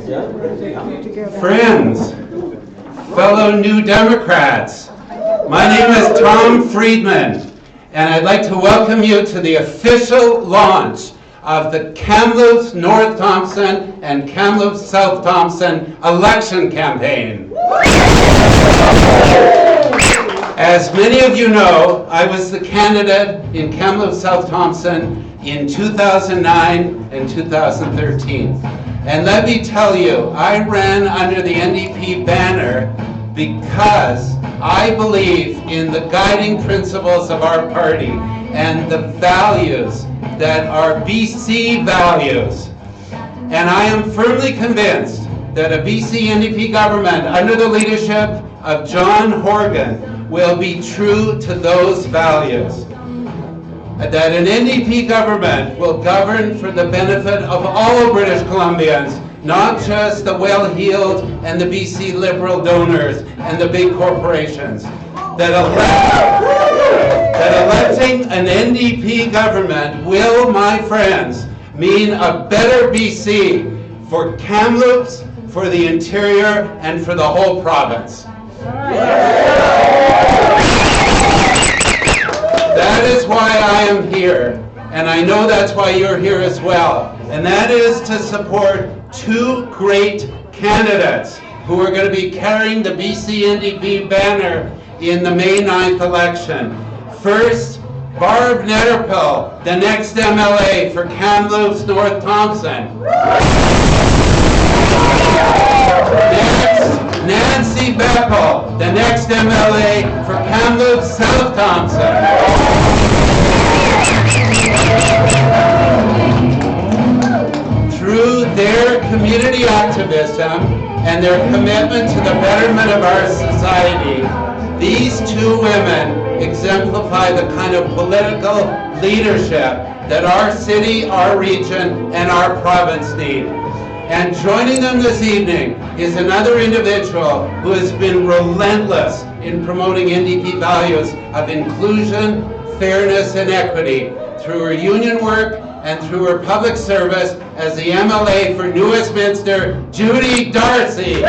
Friends, fellow New Democrats, my name is Tom Friedman, and I'd like to welcome you to the official launch of the Kamloops-North Thompson and Kamloops-South Thompson election campaign. As many of you know, I was the candidate in Kamloops-South Thompson in 2009 and 2013. And let me tell you, I ran under the NDP banner because I believe in the guiding principles of our party and the values that are BC values. And I am firmly convinced that a BC NDP government under the leadership of John Horgan will be true to those values. That an NDP government will govern for the benefit of all British Columbians, not just the well-heeled and the BC Liberal donors and the big corporations. That electing an NDP government will, my friends, mean a better BC for Kamloops, for the interior, and for the whole province. That is why I am here, and I know that's why you're here as well. And that is to support two great candidates who are going to be carrying the BC NDP banner in the May 9th election. First, Barb Nederpel, the next MLA for Kamloops-North Thompson. Next, Nancy Bepple, the next MLA for Kamloops-South Thompson. Through their community activism and their commitment to the betterment of our society, these two women exemplify the kind of political leadership that our city, our region, and our province need. And joining them this evening is another individual who has been relentless in promoting NDP values of inclusion, fairness, and equity through her union work and through her public service as the MLA for New Westminster, Judy Darcy.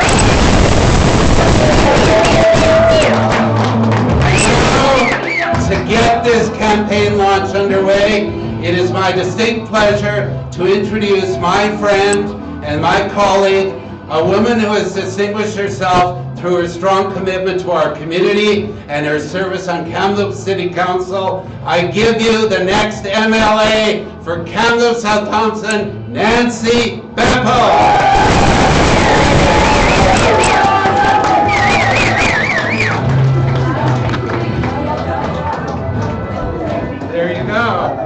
To get this campaign launch underway, it is my distinct pleasure to introduce my friend and my colleague, a woman who has distinguished herself through her strong commitment to our community and her service on Kamloops City Council. I give you the next MLA for Kamloops-South Thompson, Nancy Bepple. There you go.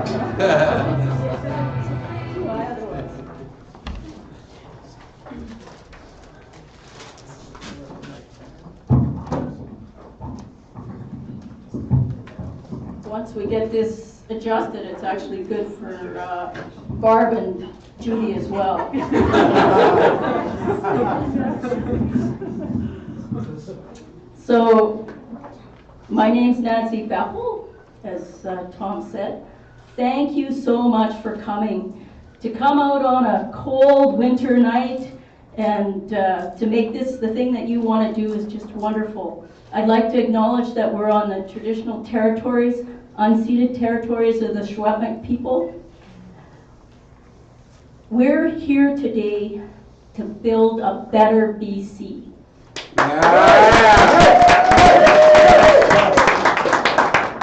Once we get this adjusted, it's actually good for Barb and Judy as well. So, my name's Nancy Bepple, as Tom said. Thank you so much for coming. To come out on a cold winter night and to make this the thing that you want to do is just wonderful. I'd like to acknowledge that we're on the traditional territories, unceded territories of the Secwepemc people. We're here today to build a better BC.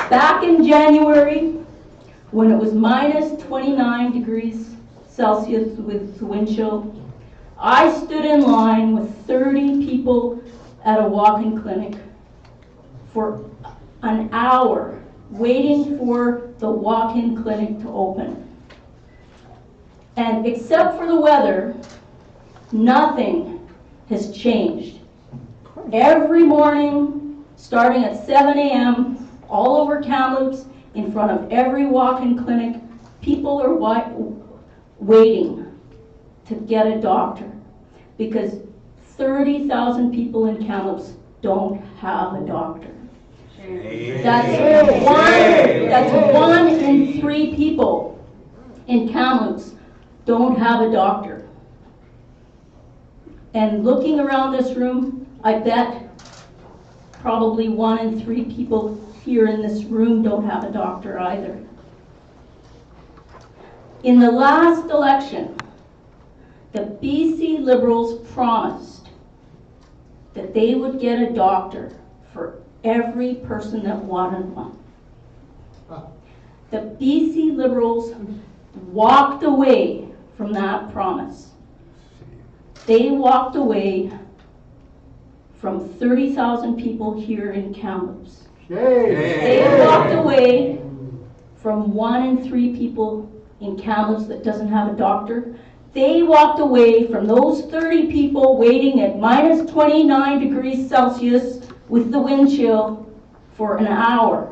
Back in January, when it was minus 29 degrees Celsius with the wind chill, I stood in line with 30 people at a walk-in clinic for an hour waiting for the walk-in clinic to open. And except for the weather, nothing has changed. Every morning, starting at 7 a.m., all over Kamloops, in front of every walk-in clinic, people are waiting to get a doctor because 30,000 people in Kamloops don't have a doctor. That's one in 3 people in Kamloops don't have a doctor. And looking around this room, I bet probably 1 in 3 people here in this room don't have a doctor either. In the last election, the BC Liberals promised that they would get a doctor for every person that wanted one. The BC Liberals walked away from that promise. They walked away from 30,000 people here in Kamloops. They walked away from 1 in 3 people in Kamloops that doesn't have a doctor. They walked away from those 30 people waiting at minus 29 degrees Celsius with the wind chill for an hour.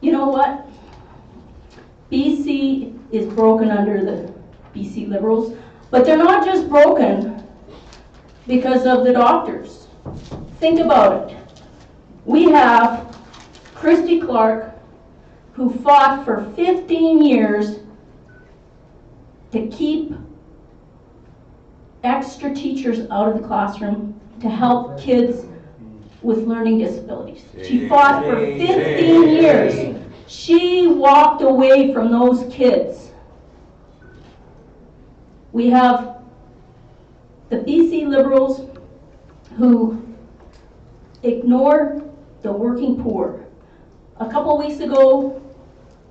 You know what? BC is broken under the BC Liberals, but they're not just broken because of the doctors. Think about it. We have Christy Clark, who fought for 15 years to keep extra teachers out of the classroom to help kids with learning disabilities. She fought for 15 years. She walked away from those kids. We have the BC Liberals who ignore the working poor. A couple weeks ago,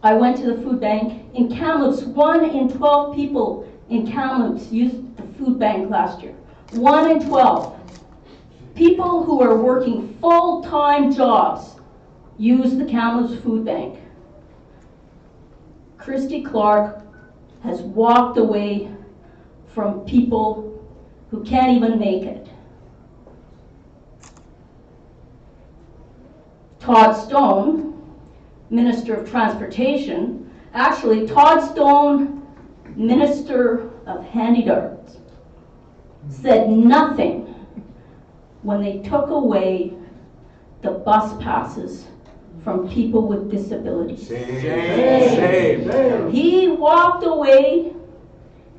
I went to the food bank. In Kamloops, 1 in 12 people in Kamloops used the food bank last year. 1 in 12. People who are working full-time jobs use the Kamloops food bank. Christy Clark has walked away from people who can't even make it. Todd Stone, Minister of Transportation, actually Todd Stone, Minister of Handidarts, said nothing when they took away the bus passes from people with disabilities. He walked away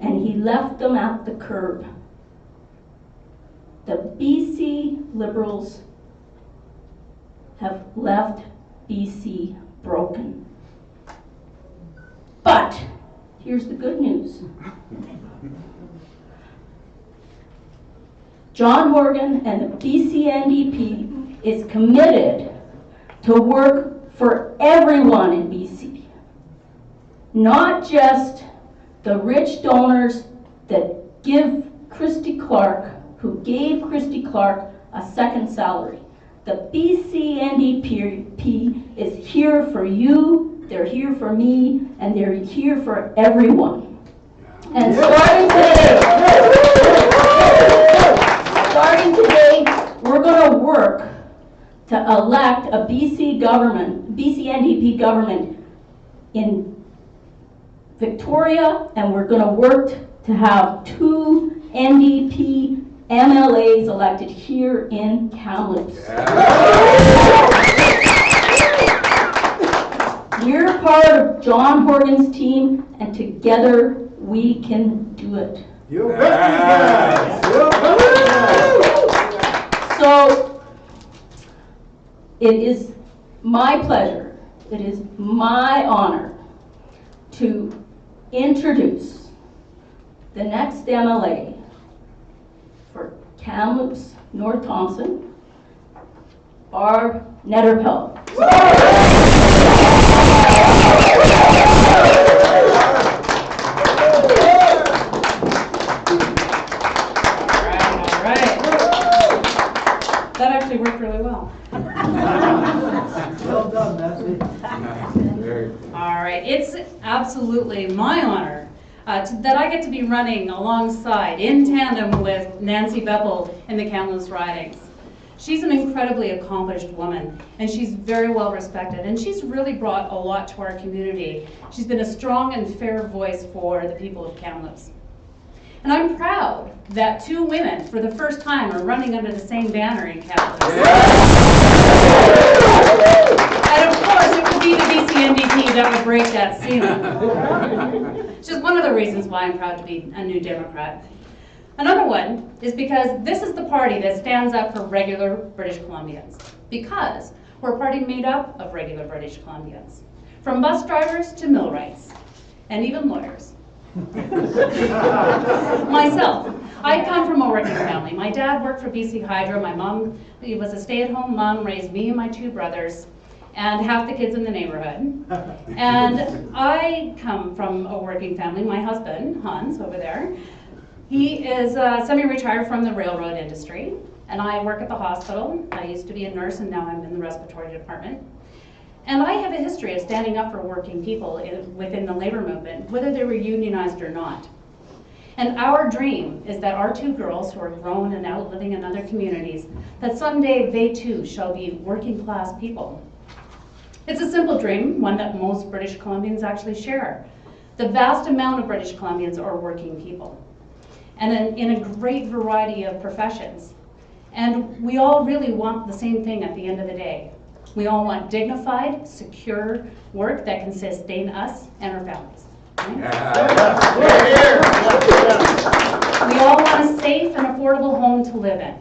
and he left them at the curb. The BC Liberals have left BC broken. But here's the good news. John Horgan and the BC NDP is committed to work for everyone in BC, not just the rich donors that give Christy Clark, who gave Christy Clark a second salary. The BC NDP is here for you, they're here for me, and they're here for everyone. And starting today, we're going to work to elect a BC NDP government in Victoria, and we're going to work to have 2 NDP MLAs elected here in Kamloops. You're part of John Horgan's team, and together we can do it. You bet you can. So, it is my pleasure, it is my honor to introduce the next MLA for Kamloops-North Thompson, Barb Nederpel. That actually worked really well. Well done, Nancy. All right, it's absolutely my honor that I get to be running alongside, in tandem with Nancy Bepple in the Kamloops ridings. She's an incredibly accomplished woman, and she's very well respected, and she's really brought a lot to our community. She's been a strong and fair voice for the people of Kamloops. And I'm proud that 2 women, for the first time, are running under the same banner in Kamloops. And of course, it would be the BC NDP that would break that ceiling. It's just one of the reasons why I'm proud to be a New Democrat. Another one is because this is the party that stands up for regular British Columbians. Because we're a party made up of regular British Columbians. From bus drivers to millwrights, and even lawyers. Myself, I come from a working family. My dad worked for BC Hydro. My mom was a stay-at-home mom, raised me and my two brothers, and half the kids in the neighborhood. And I come from a working family. My husband, Hans, over there, he is semi-retired from the railroad industry, and I work at the hospital. I used to be a nurse, and now I'm in the respiratory department. And I have a history of standing up for working people within the labor movement, whether they were unionized or not. And our dream is that our two girls who are grown and out living in other communities, that someday they too shall be working class people. It's a simple dream, one that most British Columbians actually share. The vast amount of British Columbians are working people, and in a great variety of professions. And we all really want the same thing at the end of the day. We all want dignified, secure work that can sustain us and our families. Right? We all want a safe and affordable home to live in.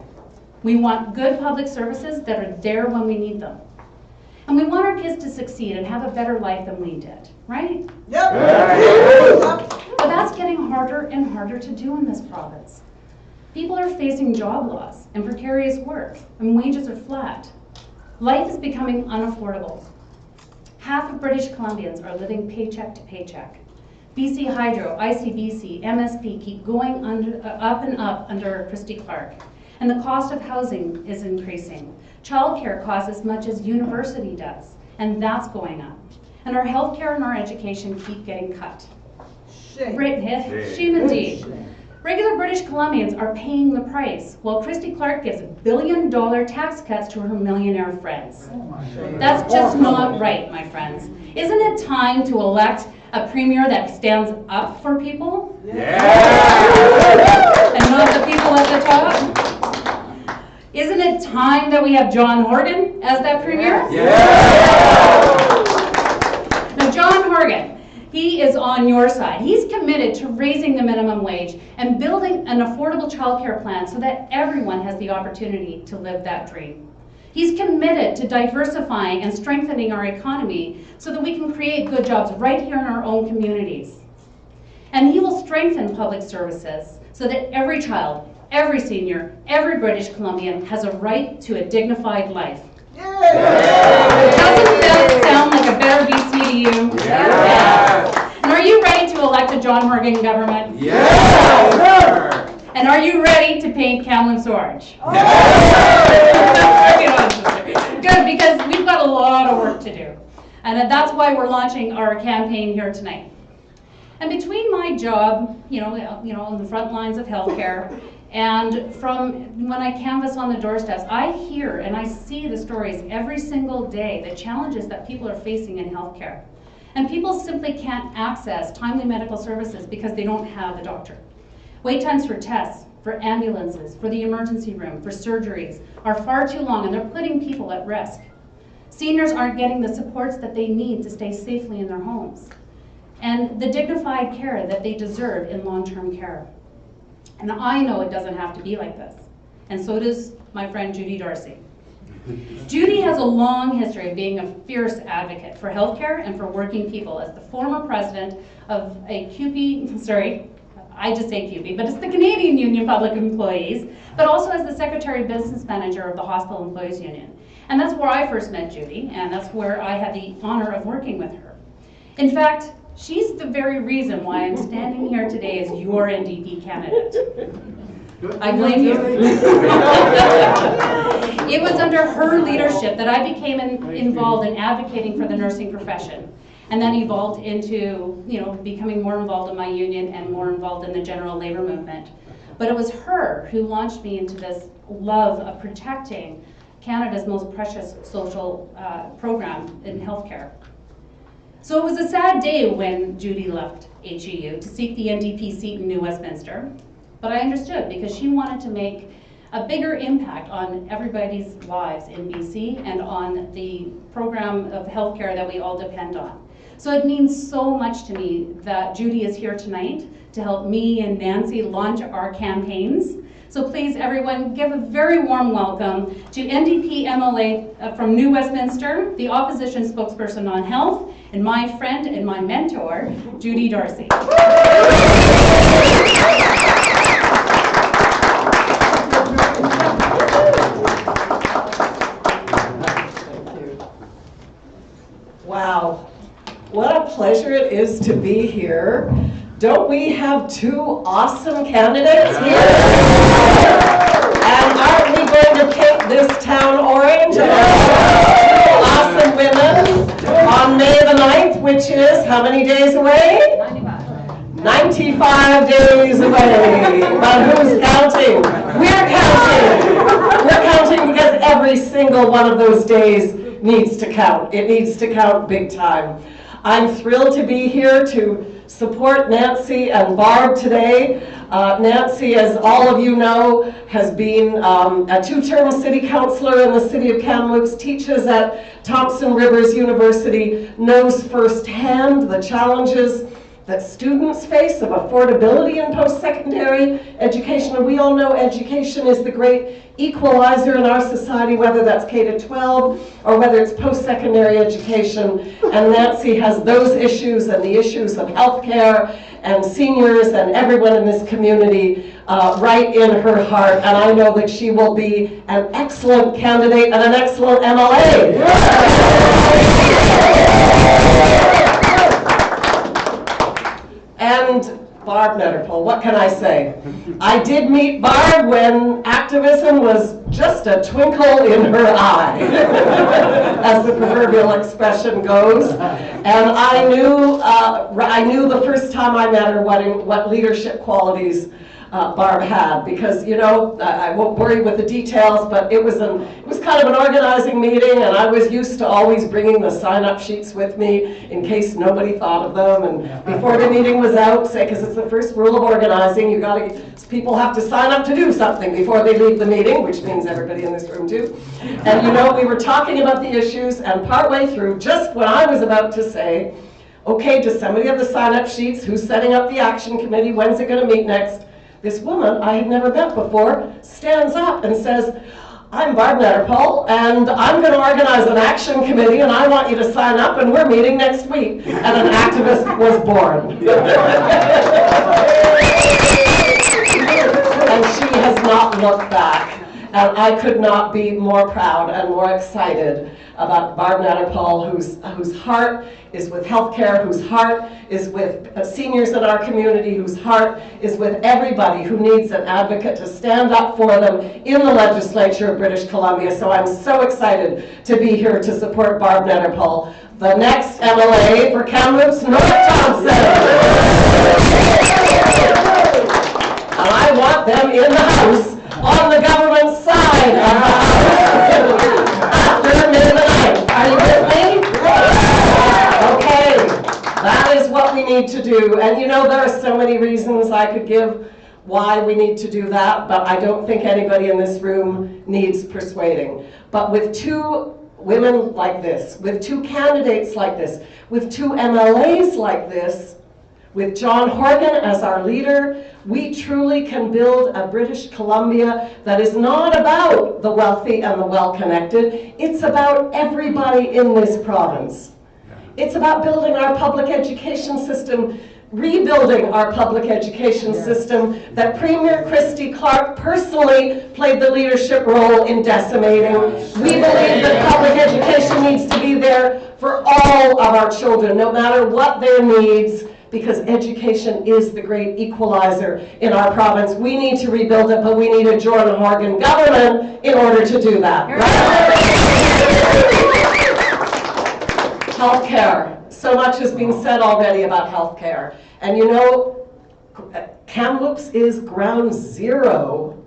We want good public services that are there when we need them. And we want our kids to succeed and have a better life than we did, right? But that's getting harder and harder to do in this province. People are facing job loss and precarious work, and wages are flat. Life is becoming unaffordable. Half of British Columbians are living paycheck to paycheck. BC Hydro, ICBC, MSP keep going up and up under Christy Clark. And the cost of housing is increasing. Childcare costs as much as university does, and that's going up. And our healthcare and our education keep getting cut. Shame indeed. Regular British Columbians are paying the price, while Christy Clark gives $1 billion tax cuts to her millionaire friends. That's just not right, my friends. Isn't it time to elect a premier that stands up for people? Yeah. And not the people at the top? Isn't it time that we have John Horgan as that premier? Yeah. Now, John Horgan, he is on your side. He's committed to raising the minimum wage and building an affordable childcare plan so that everyone has the opportunity to live that dream. He's committed to diversifying and strengthening our economy so that we can create good jobs right here in our own communities. And he will strengthen public services so that every child, every senior, every British Columbian has a right to a dignified life. Doesn't that sound like a better BC to you? Yeah. And are you ready to elect a John Horgan government? Yeah. And are you ready to paint Kamloops orange? Good, because we've got a lot of work to do. And that's why we're launching our campaign here tonight. And between my job, on the front lines of healthcare, and from when I canvass on the doorsteps, I hear and I see the stories every single day, the challenges that people are facing in healthcare. And people simply can't access timely medical services because they don't have a doctor. Wait times for tests, for ambulances, for the emergency room, for surgeries are far too long, and they're putting people at risk. Seniors aren't getting the supports that they need to stay safely in their homes, and the dignified care that they deserve in long-term care. And I know it doesn't have to be like this, and so does my friend Judy Darcy. Judy has a long history of being a fierce advocate for healthcare and for working people as the former president of a I just say QP, but it's the Canadian Union Public Employees, but also as the Secretary Business Manager of the Hospital Employees Union. And that's where I first met Judy, and that's where I had the honor of working with her. In fact, she's the very reason why I'm standing here today as your NDP candidate. I blame you. It was under her leadership that I became involved in advocating for the nursing profession. And then evolved into, becoming more involved in my union and more involved in the general labor movement. But it was her who launched me into this love of protecting Canada's most precious social program in healthcare. So it was a sad day when Judy left HEU to seek the NDP seat in New Westminster. But I understood because she wanted to make a bigger impact on everybody's lives in BC and on the program of healthcare that we all depend on. So it means so much to me that Judy is here tonight to help me and Nancy launch our campaigns. So please, everyone, give a very warm welcome to NDP MLA from New Westminster, the opposition spokesperson on health, and my friend and my mentor, Judy Darcy. Wow, what a pleasure it is to be here. Don't we have two awesome candidates here? And aren't we going to paint this town orange? Two awesome women on May the 9th, which is how many days away? 95 days away. But who's counting? We're counting. We're counting because every single one of those days needs to count. It needs to count big time. I'm thrilled to be here to support Nancy and Barb today. Nancy, as all of you know, has been a two-term city councillor in the city of Kamloops, teaches at Thompson Rivers University, knows firsthand the challenges that students face of affordability in post-secondary education. And we all know education is the great equalizer in our society, whether that's K-12 or whether it's post-secondary education. And Nancy has those issues and the issues of healthcare and seniors and everyone in this community right in her heart. And I know that she will be an excellent candidate and an excellent MLA. And Barb Nederpel, what can I say? I did meet Barb when activism was just a twinkle in her eye, as the proverbial expression goes. And I knew the first time I met her what leadership qualities Barb had, because, you know, I won't worry with the details, but it was kind of an organizing meeting, and I was used to always bringing the sign-up sheets with me in case nobody thought of them. And before the meeting was out, say, because it's the first rule of organizing, people have to sign up to do something before they leave the meeting, which means everybody in this room too. And you know, we were talking about the issues, and partway through, just when I was about to say, okay, does somebody have the sign-up sheets? Who's setting up the action committee? When's it going to meet next? This woman I had never met before stands up and says, I'm Barb Nederpel, and I'm going to organize an action committee, and I want you to sign up, and we're meeting next week. And an activist was born. And she has not looked back. And I could not be more proud and more excited about Barb Nederpel, whose heart is with healthcare, whose heart is with seniors in our community, whose heart is with everybody who needs an advocate to stand up for them in the legislature of British Columbia. So I'm so excited to be here to support Barb Nederpel, the next MLA for Kamloops-North Thompson. And I want them in the House on the government side of the House after May the 9th. Are you with me? Okay, that is what we need to do. And you know, there are so many reasons I could give why we need to do that, but I don't think anybody in this room needs persuading. But with two women like this, with two candidates like this, with two MLAs like this, with John Horgan as our leader, we truly can build a British Columbia that is not about the wealthy and the well-connected. It's about everybody in this province. It's about building our public education system, rebuilding our public education system that Premier Christy Clark personally played the leadership role in decimating. We believe that public education needs to be there for all of our children, no matter what their needs, because education is the great equalizer in our province. We need to rebuild it, but we need a John Horgan government in order to do that. Right? Healthcare. So much has been said already about healthcare. And you know, Kamloops is ground zero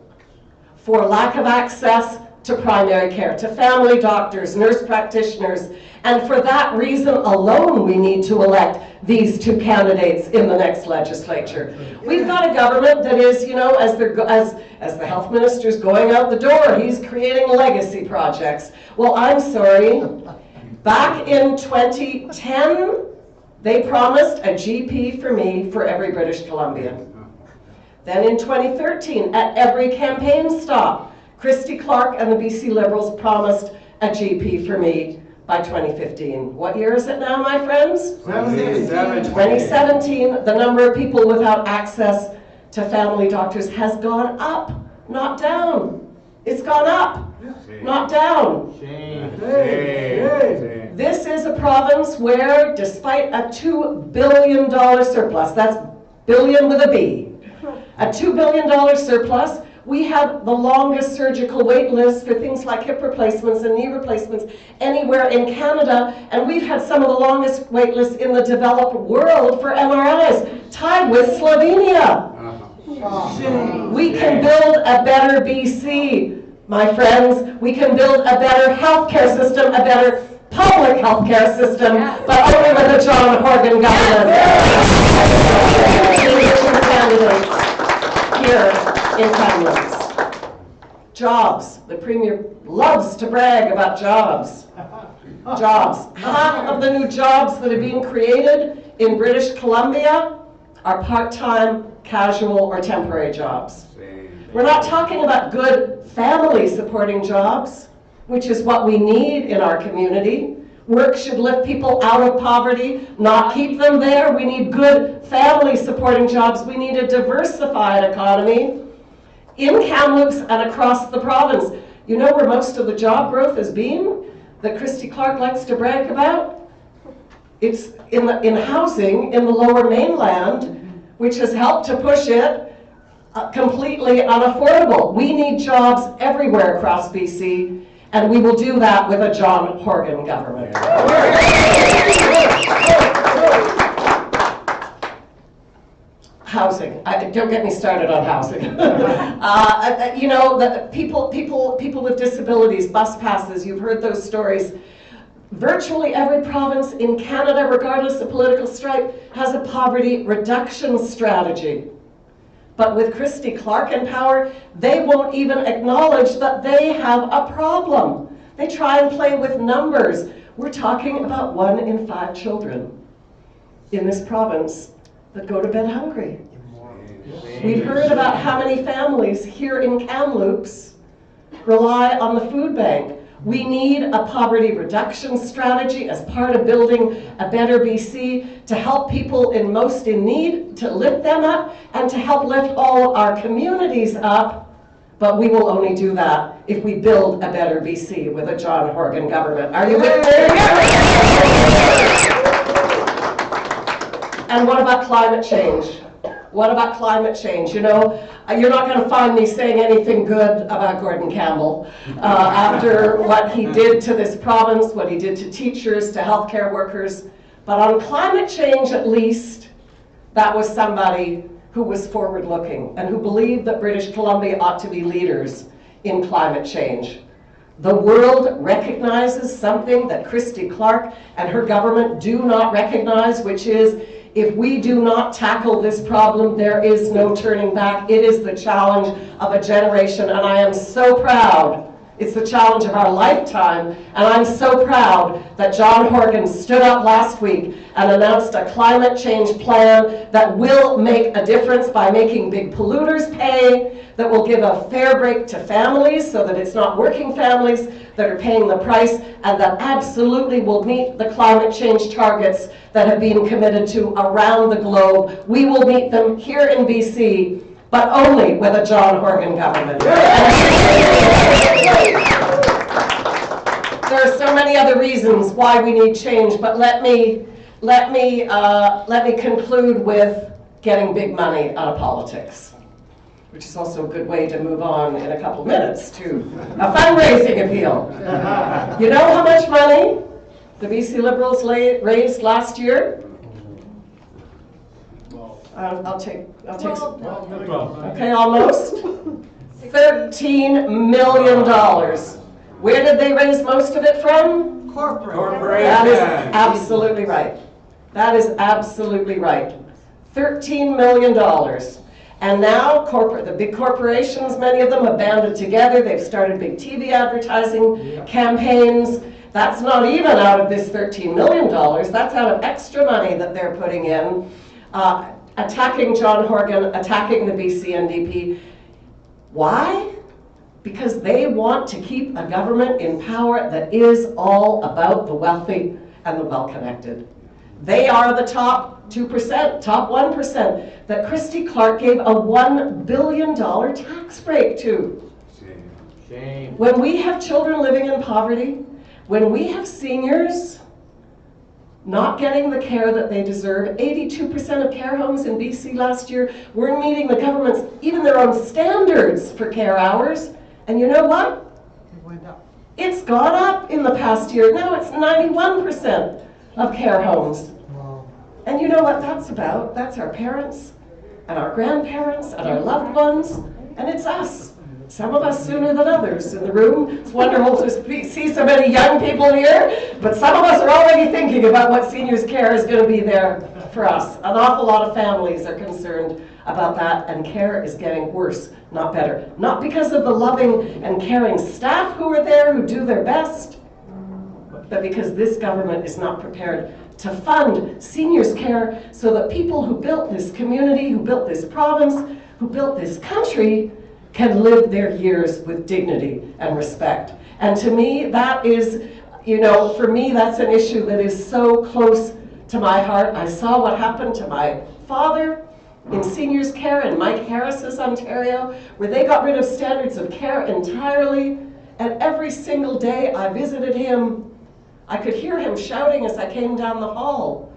for lack of access to primary care, to family doctors, nurse practitioners, and for that reason alone we need to elect these two candidates in the next legislature. We've got a government that is, you know, as the health minister's going out the door, he's creating legacy projects. Well, I'm sorry, back in 2010, They promised a GP for me for every British Columbian. Then in 2013, at every campaign stop, Christy Clark and the BC Liberals promised a GP for me by 2015. What year is it now, my friends? 2017, the number of people without access to family doctors has gone up, not down. It's gone up, not down. This is a province where, despite a $2 billion surplus, that's billion with a B, a $2 billion surplus, we have the longest surgical wait list for things like hip replacements and knee replacements anywhere in Canada, and we've had some of the longest wait lists in the developed world for MRIs, tied with Slovenia. We can build a better BC, my friends. We can build a better healthcare system, a better public healthcare system, but only with a John Horgan government. Candidates here in Kamloops. Jobs. The Premier loves to brag about jobs. Jobs. Half of the new jobs that are being created in British Columbia are part-time, casual, or temporary jobs. We're not talking about good family-supporting jobs, which is what we need in our community. Work should lift people out of poverty, not keep them there. We need good family-supporting jobs. We need a diversified economy in Kamloops and across the province. You know where most of the job growth has been that Christy Clark likes to brag about? It's in housing in the Lower Mainland, which has helped to push it completely unaffordable. We need jobs everywhere across BC, and we will do that with a John Horgan government. Housing. Don't get me started on housing. You know, the people with disabilities, bus passes, you've heard those stories. Virtually every province in Canada, regardless of political stripe, has a poverty reduction strategy. But with Christy Clark in power, they won't even acknowledge that they have a problem. They try and play with numbers. We're talking about 1 in 5 children in this province that go to bed hungry. We've heard about how many families here in Kamloops rely on the food bank. We need a poverty reduction strategy as part of building a better BC to help people most in need, to lift them up, and to help lift all our communities up. But we will only do that if we build a better BC with a John Horgan government. Are you with me? And what about climate change? What about climate change? You know, you're not going to find me saying anything good about Gordon Campbell after what he did to this province, what he did to teachers, to healthcare workers. But on climate change, at least, that was somebody who was forward-looking and who believed that British Columbia ought to be leaders in climate change. The world recognizes something that Christy Clark and her government do not recognize, which is, if we do not tackle this problem, there is no turning back. It is the challenge of a generation, and I am so proud. It's the challenge of our lifetime, and I'm so proud that John Horgan stood up last week and announced a climate change plan that will make a difference by making big polluters pay, that will give a fair break to families so that it's not working families that are paying the price, and that absolutely will meet the climate change targets that have been committed to around the globe. We will meet them here in BC, but only with a John Horgan government. There are so many other reasons why we need change, but let me conclude with getting big money out of politics, which is also a good way to move on in a couple minutes to a fundraising appeal. You know how much money the BC Liberals raised last year? I'll take some. Okay, almost. $13 million. Where did they raise most of it from? Corporate. That is absolutely right. That is absolutely right. $13 million. And now the big corporations, many of them have banded together. They've started big TV advertising campaigns. That's not even out of this $13 million. That's out of extra money that they're putting in, attacking John Horgan, attacking the BC NDP. Why? Because they want to keep a government in power that is all about the wealthy and the well-connected. They are the top 2%, top 1% that Christy Clark gave a $1 billion tax break to. Shame. When we have children living in poverty, when we have seniors not getting the care that they deserve, 82% of care homes in BC last year weren't meeting the government's, even their own standards for care hours. And you know what? It went up. It's gone up in the past year. Now it's 91% of care homes. Wow. And you know what that's about? That's our parents and our grandparents and our loved ones, and it's us. Some of us sooner than others in the room. It's wonderful to see so many young people here, but some of us are already thinking about what seniors care is going to be there for us. An awful lot of families are concerned about that, and care is getting worse, not better. Not because of the loving and caring staff who are there, who do their best, but because this government is not prepared to fund seniors' care so that people who built this community, who built this province, who built this country, can live their years with dignity and respect. And to me, that is, for me, that's an issue that is so close to my heart. I saw what happened to my father in seniors' care in Mike Harris's Ontario, where they got rid of standards of care entirely. And every single day I visited him, I could hear him shouting as I came down the hall.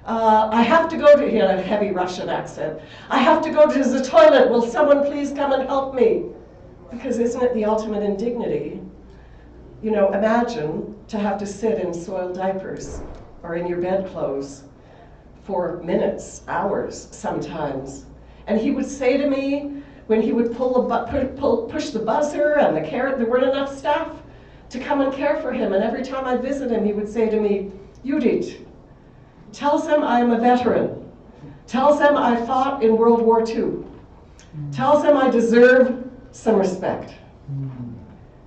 I have to go to, he had a heavy Russian accent. I have to go to the toilet. Will someone please come and help me? Because isn't it the ultimate indignity? Imagine to have to sit in soiled diapers or in your bedclothes for minutes, hours sometimes. And he would say to me, when he would push the buzzer and there weren't enough staff to come and care for him. And every time I visit him, he would say to me, Judith, tell them I am a veteran. Tell them I fought in World War II. Tell them I deserve some respect.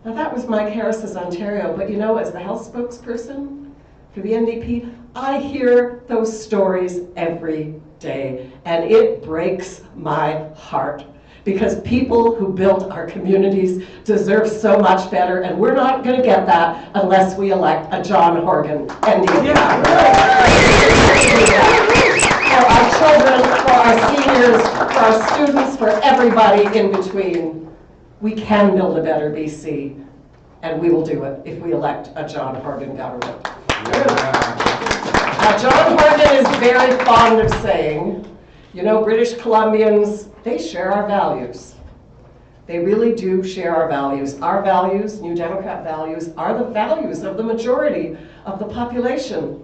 Now that was Mike Harris's Ontario, but as the health spokesperson for the NDP, I hear those stories every day, and it breaks my heart. Because people who built our communities deserve so much better, and we're not going to get that unless we elect a John Horgan NDP. For our children, for our seniors, for our students, for everybody in between, we can build a better BC, and we will do it if we elect a John Horgan government. Now, John Horgan is very fond of saying, British Columbians, they share our values. They really do share our values. Our values, New Democrat values, are the values of the majority of the population.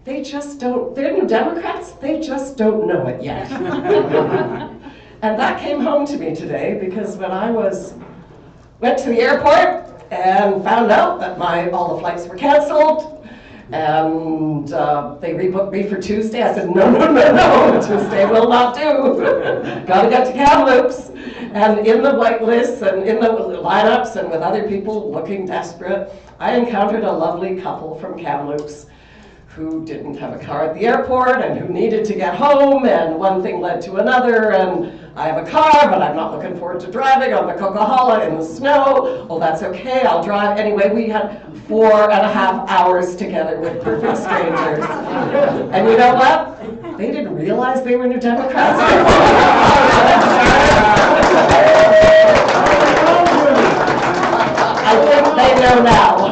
They just don't, they're New Democrats, they just don't know it yet. And that came home to me today, because when I went to the airport and found out that all the flights were canceled, and they rebooked me for Tuesday. I said, no, Tuesday will not do. Gotta get to Kamloops. And in the white lists and in the lineups and with other people looking desperate, I encountered a lovely couple from Kamloops who didn't have a car at the airport and who needed to get home, and one thing led to another, and I have a car, but I'm not looking forward to driving on the Coquihalla in the snow. Oh, that's okay, I'll drive. Anyway, we had 4.5 hours together with perfect strangers. And you know what? They didn't realize they were New Democrats. I think they know now.